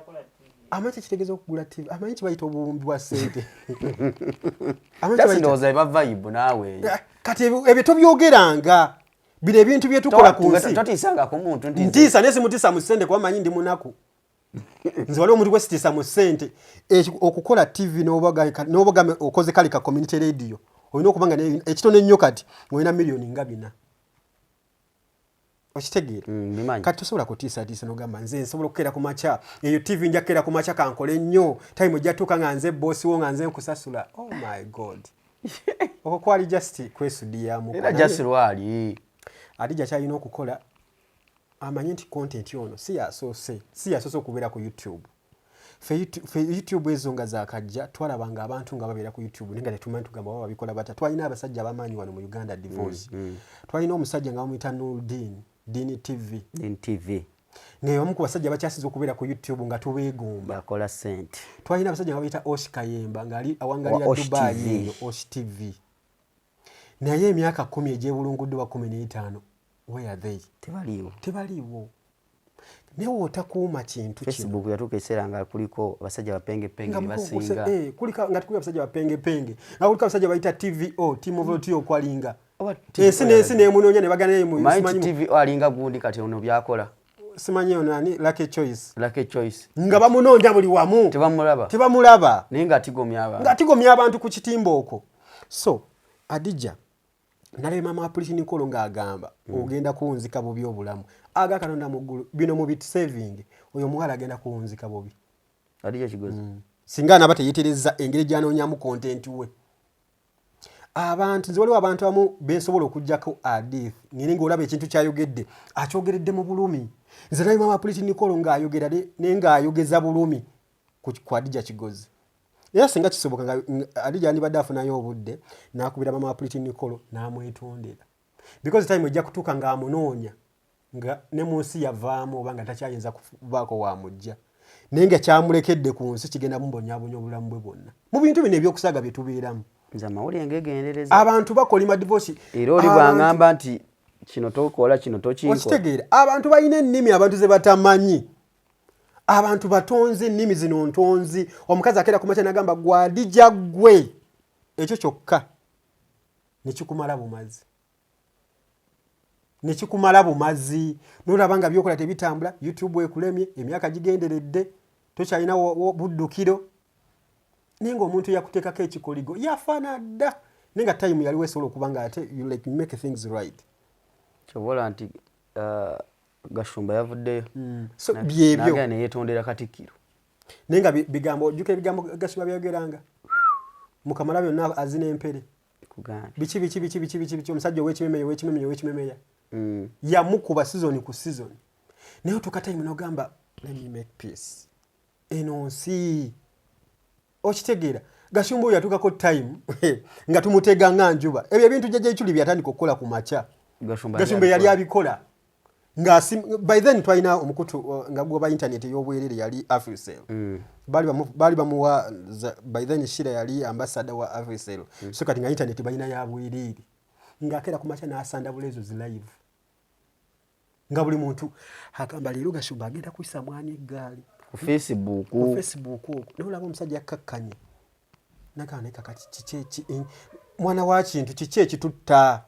Amanyi kitegeeza okugula TV. Amanyi kibayita obuwumbi bwa ssente. Ndowooza eba vibe naawe. Kati ebyo tobyogeranga. Bino ebintu bye tukola ku nsi. Totiisanga ku muntu ntiisa naye simutiisa mu ssente kuba manyi ndi munaku. Nze waliwo omuntu gwesitiisa mu ssente. Okukola TV n'oboga okoze kali ka community radio. Olina okuba nga ekitono ennyo kati ng'olina miliyoni nga 4. Okitegeera. Kati tosobola kutiisatiisa n'ogamba nze nsobola okukeera ku makya. Eyo TV nja kukeera ku makya kankole nnyo. Time ojja tuuka nga nze boosi wo nga nze nkusasula. Oh my God. Okwo kwali just kwesudiyamu. Era just lwali. Adija kyalina okukola amanyi nti content yono si yasoose okubeera ku YouTube. Fe YouTube ezo nga zaakajja twalabanga abantu nga babeera ku YouTube nenga tetumanyi tugamba baba babikola bata. Twalina abasajja abamanyi wano mu Uganda divorce. Twalina omusajja nga bamuyita Nuruddin TV. Naye omu ku basajja bakyasize okubeera ku YouTube nga tubeegomba. Bakola ssente. Twalina abasajja nga bayita Osh Kayemba ng'ali awangalira Dubai Osh TV. Naye emyaka 10 egyebulunguddwa 15 where are they? Tebaliiwo. Newe otakuuma kintu kino. Facebook yatuuka ekiseera nga kuliko abasajja bapengepenge basinga. Kulika nga tukuliko abasajja bapengepenge. Nga kuliko abasajja bayita TVO, Timovo Tio kwalinga. Esi nemunoonya ne bagana naye mu simanyi TVO alinga gundi kati ono byakola. Simanyi ono ani Lucky Choice. Nga bamunoonya buli wamu. Tebamulaba. Naye nga atigomya abantu ku kitimba okwo. So Adija nalebe mama wa Prety Nicole ng'agamba ogenda kuwunzika bubi obulamu aga Katonda mu ggulu bino mu bit saving oyo omuwala agenda kuwunzika bubi Adija kigozi singa naba teyetereza engeri gy'anoonyamu content we abantu nze waliwo abantu abamu besobola okuggyako adif ngeri ng'olaba ekintu kyayogedde akyogeredde mu bulumi nze naye mama wa Prety Nicole ng'ayogera naye ng'ayogeza bulumi ku Adija kigozi era singa kisoboka nga Adija andibadde afunayo obudde n'akubira mama wa Prety Nicole n'amwetondera because time ejja kutuuka ng'amunoonya nga ne mu nsi yavaamu oba nga takyayinza kubaako wamujja naye nga kyamulekedde ku nsi kigenda mubonyaabonya obulamu bwe bwonna mu bintu bino ebyokusaaga bye tubeeramu nze amawulire ngegendereza abantu bakolima divorce era oli bwangamba nti kino tokola kino tokinkola okitegeera abantu balina ennimi abantu ze batamanyi abantu batonze ennimi zino ntonzi omukazi akeera ku makya n'agamba gwe Adija gwe ekyo kyokka nekikumala bumazi n'olaba nga byokola tebitambula YouTube ekulemye emyaka gigenderedde tokyalina buddukiro naye ng'omuntu yakuteekako ekikoligo yafaana dda naye nga time yaliwo esobola okuba nga ate you make things right kyobola nti Gashumba yavuddeyo so byebyo naga ne yetondera Katikkiro naye nga bigambo ojjuka ebigambo Gashumba byayogeranga mukamala byonna azina empere biki omusajja ow'ekimemeya yamukuba season ku season naye otuuka time n'ogamba let me make peace eno nsi okitegeera Gashumba oyo yatuukako time nga tumutega nga njuba ebyo ebintu jjajja ekyuli byatandika okukola ku makya Gashumba yali abikola nga by then twalina omukutu nga gwoba internet ey'obwerere yali Africell bali bamuwa by then Shira yali ambassador wa Africell so kati nga internet balina ya bwerere ng'akeera ku makya n'asanda bulezo zi live nga buli muntu agamba leero Gashumba agenda kuyisa mwani eggaali ku Facebook okwo n'olaba omusajja yakkakkanye nagamba naye kakati kiki mwana wa kintu kiki ekitutta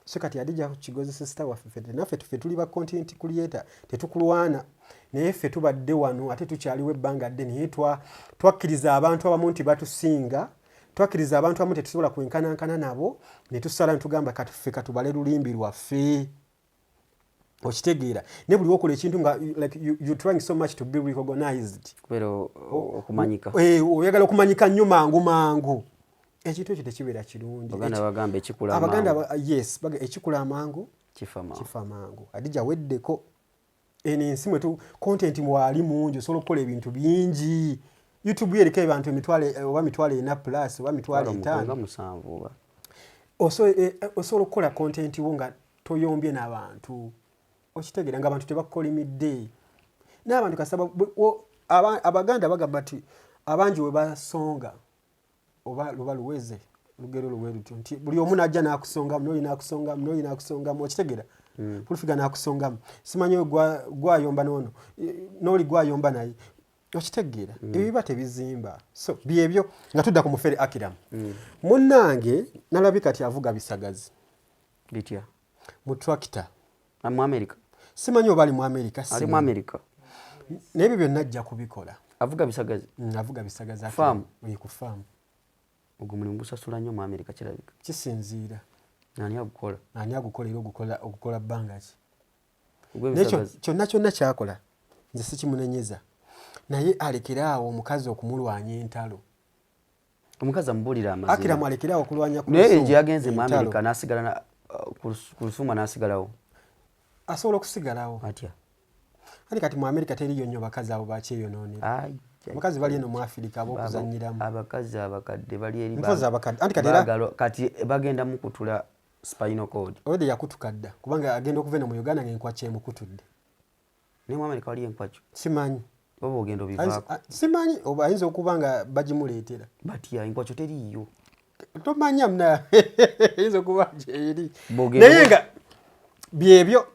so kati Adija kigozi sister waffe ffe naffe tuli ba content creator tetukulwana naye ffe tubadde wano ate tukyaliwo ebbanga dde naye twakkiriza abantu abamu nti batusinga twakkiriza abantu abamu tetusobola kwenkanankana nabo ne tusala ne tugamba kati ffe katubale lulimbi lwaffe okitegeera ne buli wokola ekintu nga like you trying so much to be recognized kubera okumanyika oyagala okumanyika nnyo mangu ekintu ekyo tekibeera kirungi Abaganda yes ekikula amangu kifa mangu Adija weddeko ensi mwe content mwali mungi osobola okukola ebintu bingi YouTube yereka abantu oba mitwalo 4 plus oba mitwalo 5 osobola okukola content wo nga toyombye n'abantu okitegeera nga abantu tebakolimidde n'abantu kasaba Abaganda bagamba nti abangi we basonga oba luba luweze lugero luwe lutyo nti buli omu najja n'akusonga mnoyi n'akusonga okitegeera pulufiga n'akusongamu simanyi gwayomba n'ono n'oli gwayomba naye okitegeera ebiba tebizimba so byebyo nga tudda ku mufere Akiramu munnange nalabi kati avuga bisagazi bitya mu tractor mu America simanyi oba ali mu America ali mu America n'ebyo byonna ajja kubikola avuga bisagazi farm ku farm ogwo mulimu gusasula nnyo mu America kirabika kisinziira ani agukola era okukola bbanga ki nekyo kyonna kyakola nze sikimunenyeza naye alekeraawo omukazi okumulwanya entalo omukazi amubulira amazima Akiramu alekeraawo okulwanya naye nje yagenze mu America n'asigala Kuluthum n'asigalawo asobola okusigalawo atya kati mu America teriyo nnyo bakazi abo bakyeyonoonera abakazi bali eno mu Africa ab'okuzanyiramu abakazi abakadde bali eri kati bagenda mu kutula spinal cord ode yakutukadda kubanga agenda okuva eno mu Uganda ng'enkwacu emukutudde ne mu America wali enkwacu simanyi oba ogenda obivaako simanyi oba ayinza okuba nga bagimuleetera batya enkwacu teriiyo tomanya mna ayinza okuba gyeri naye nga byebyo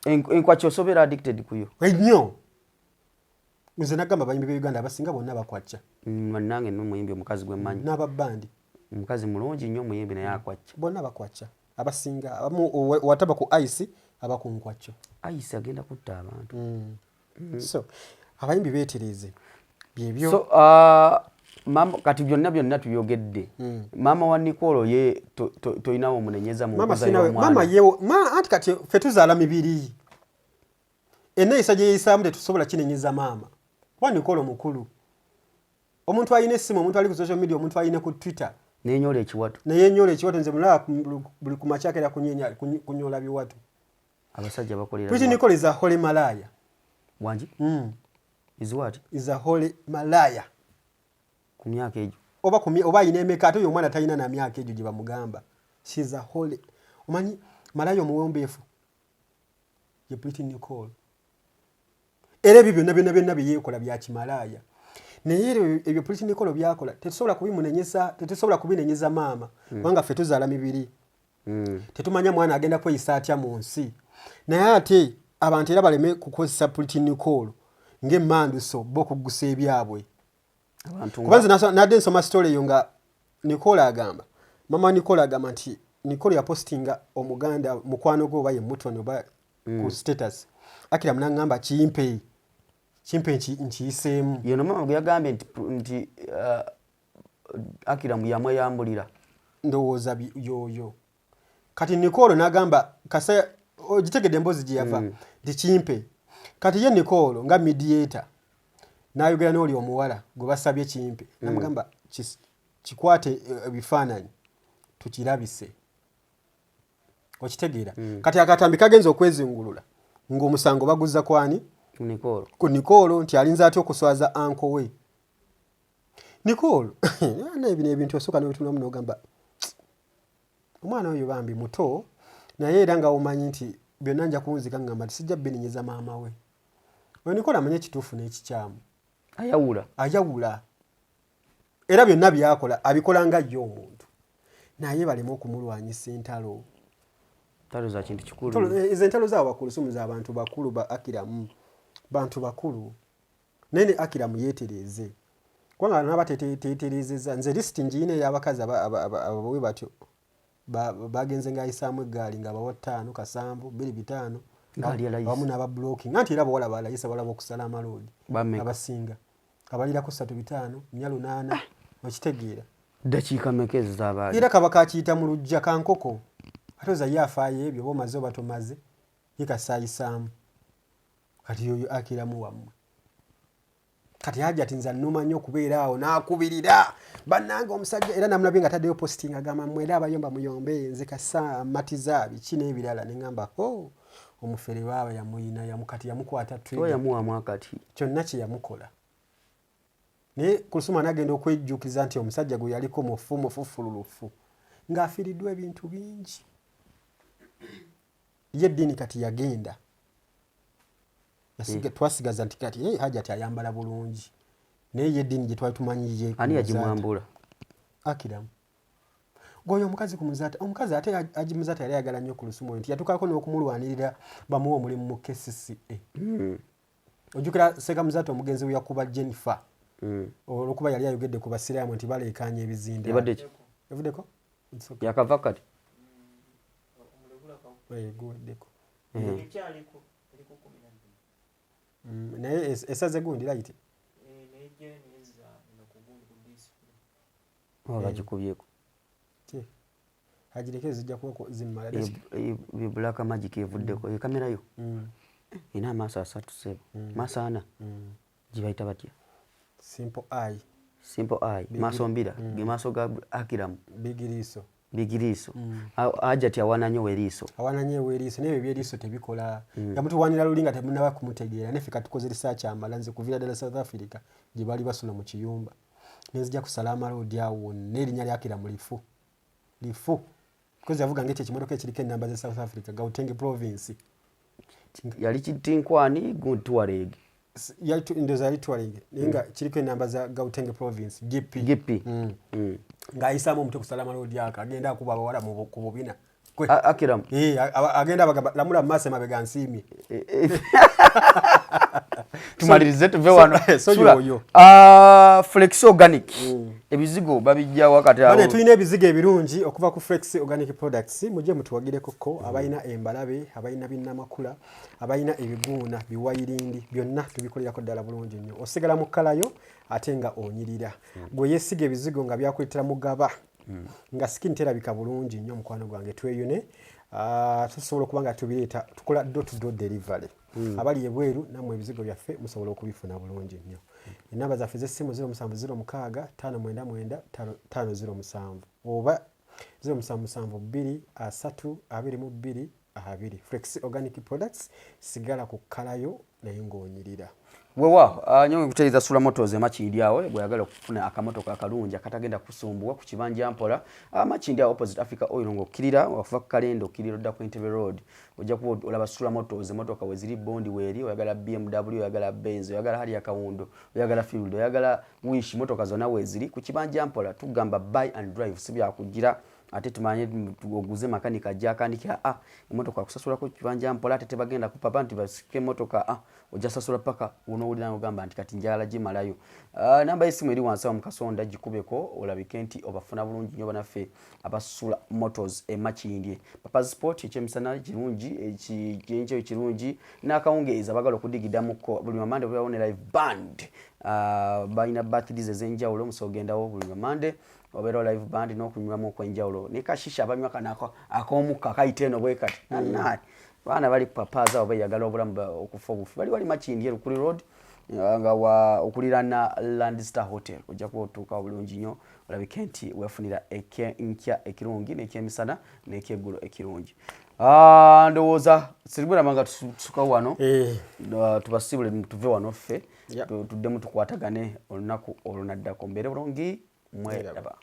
enkwacu osobera addicted kuyo ennyo nze nagamba abayimbi b'Uganda abasinga bonna bakwacca nange n'omuyimbi omukazi gwe mmanyi n'ababbandi omukazi mulungi nnyo omuyimbi naye akwacca bonna bakwacca abasinga abamu wataba ku ice abakunkwacco ice agenda kutta abantu so abayimbi beetereze byebyo so mama kati byonna tuyogedde mama wa Nicole ye toinawo munenyeza mu mama sinawe mama yewo anti kati fe tuzaala mibiri enneeyisa gye yeeyisaamu tetusobola kinenyeza maama wa Nicole mukulu omuntu alina essimu omuntu ali ku social media omuntu alina ku Twitter nenyola ekiwato nze mulaba buli ku makyakera kunyola biwato abasajja bakolera Prety Nicole is a holy malaya wanji is what is a holy malaya ku myaka egyo oba ayina emeka ate oyo omwana talina na myaka egyo gye bamugamba she is a holy omanyi malaya omuwombeefu ye Prety Nicole era ebyo byonna byeyekola bya kimalaya naye ebyo Prety Nicole byakola tetusobola kubinenyeza maama kubanga ffe tuzaala mibiri tetumanya mwana agenda kweyisa atya mu nsi naye ate abantu era baleme kukozesa Prety Nicole ng'emmanduso b'okuggusa ebyabwe kubanze nadde nsoma story eyo nga Nicole agamba mama Nicole agamba nti Nicole yapostinga omuganda mukwano gwe oba ye mutoni oba ku status akira munangamba kimpe nkiyiseemu yeno mama gwe yagambye nti akira yamweyambulira ndowooza yoyo kati Nicole n'agamba kasa ogitegedde emboozi gye yava nti kimpe kati ye Nicole nga mediator n'ayogera n'oli omuwala gwe basabye kimpe namugamba kikwate ebifaananyi tukirabise okitegeera kati akatambi kagenza okwezingulula ng'omusango baguzza kwani ku Nicole nti alinza atya okuswaza anko we Nicole bino ebintu osooka n'obitunulamu n'ogamba omwana oyo bambi muto naye era nga omanyi nti byonna nja kuwunzika ngamba tisijja binenyeza maama we oyo Nicole amanye ekituufu n'ekikyamu ayawula era byonna byakola abikola nga ye omuntu naye baleme okumulwanyisa entalo za kintu kikulu ezo entalo zaabo bakulusumu za bantu bakulu ba Akiramu bantu bakulu naye Akiramu yeetereeze kubanga naba teeterezeza nze lisiti ngiina ey'abakazi abawe batyo bagenze ng'ayisaamu eggaali nga bawa 5 kasanvu 2 5 awamu n'aba blocking anti era bawala balayisa balaba okusala amaloodi abasinga abalirako 3 5 nyalu 8 okitegeera dakiika mmeka ezo z'abaali era kaba kakiyita mu lujja kankoko ate oza ye afaayo ebyo bomaze oba tomaze ye kasaayisaamu kati yoyo Akiramu wammwe kati hajja tinza nnuma nnyo okubeera awo n'akubirira bannange omusajja era namulabye nga taddeyo posting agamba mwera abayomba muyombe nze kasa matiza biki n'ebirala ne ngamba omufere waaba yamuyina yamukati yamukwata yamuwamu akati kyonna kye yamukola naye Kuluthum n'agenda okwejjukiza nti omusajja gwe yaliko mufufululufu ng'afiiriddwa ebintu bingi ye eddiini kati yagenda twasigaza nti kati Hajjati ayambala bulungi naye ye eddiini gye twali tumanyiye ani yagimwambula Akiramu gwoyo omukazi kumuzaata omukazi ate agimuzaata yali ayagala nnyo Kuluthum nti yatukako n'okumulwanirira bamuwa omulimu mu KCCA ojjukira Sekamuzaata omugenzi we yakuba Jennifer olwokuba yali ayogedde ku basiraamu nti baleekaanya ebizinde evuddeko yakava kati guweddeko naye esaze gundi right bagikubyeko hagireke zijja kuba zimmala black magic evuddeko ekamerayo ina amaaso 3 maaso 4 gibayita batya simple eye maaso mbira ge maaso ga Akiramu bigiriiso Hajjati awananye weriiso naye ebyeriiso tebikola yamutuwanira luli nga temunaba kumutegeera neffe katukoze research amala nze kuviira ddala South Africa gye baali basula mu kiyumba nenzija kusala amaloodi awo n'erinnya lya Akiramu lifu because yavuga ng'ekyo ekimotoka ekiriko ennamba za South Africa Gauteng province yali kitinkwani Tuareg ndoza yali Tuareg naye nga kiriko ennamba za Gauteng province GP ng'ayisaamu omutwe kusala amaloodi ako agenda akuba abawala ku bubina Akiramu agenda bagamba lamula mu maaso emabega nsiimye tumalirize tuve wano so yoyo Flex Organic ebizigo babijja wakati awo bane tulina ebizigo ebirungi okuva ku Flex Organic Products mujje mutuwagireko ko abayina embalabe abayina binnamakula abayina ebiguuna biwayirindi byonna tubikolerako ddala bulungi nnyo osigala mu kalayo ate nga onyirira gwe yesiga ebizigo nga byakuletera mugaba nga skin terabika bulungi nnyo mukwano gwange tweyune tusobola okuba nga tubireeta tukola door-to-door delivery abali ebweru namwe ebizigo byaffe musobola okubifuna bulungi nnyo enamba zaffe z'essimu 0706 oba 0772 Flex Organic Products sigala ku kalayo naye ng'onyirira wewa nyo kuteeza sula motors emakindi awo bweyagala okufuna akamotoka akalungi akatagenda kusumbuwa ku kibanja mpola amakindi awo opposite Africa Oil ng'okkirira wafa ku kalendo okkirira odda ku Entebbe Road ojja kuba olaba sula motors emotoka we ziri bondi weeri oyagala BMW oyagala Benz oyagala hali akawundo oyagala Field oyagala Wish motoka zonna we ziri ku kibanja mpola tugamba buy and drive sibyakugira ate tumanye oguze makanika jakandika emotoka akusasula ku kibanja mpola ate tebagenda ku papa nti basike emotoka ojja sasula paka unowulira ngamba nti kati njala gimalayo namba yesimu eri wansi mu kasonda gikubeko olabike nti obafuna bulungi nyo banaffe abasula motors emakindi papa sport ekyemisana kirungi ekigenje kirungi nakawungeeza bagala okudigidamuko buli mamande bwabone live band bayina birthdays ezenjawulo musogendawo buli mamande obero live band n'okunywamu okwenjawulo ne kashisha abanywa kanako akomuka kaiteno bwekati nani bana bali papaza obayagala obulamu okufa obufi bali wali makindi Rukuri Road nga okulirana Landstar Hotel ojja kutuuka bulungi nnyo olabike nti wefunira nkya ekirungi n'ekyemisana n'ekyeggulo ekirungi ndowooza siribwera manga tusuka wano tubasibule tuve wano ffe tuddemu tukwatagane olunaku olunaddako mbeere bulungi mweraba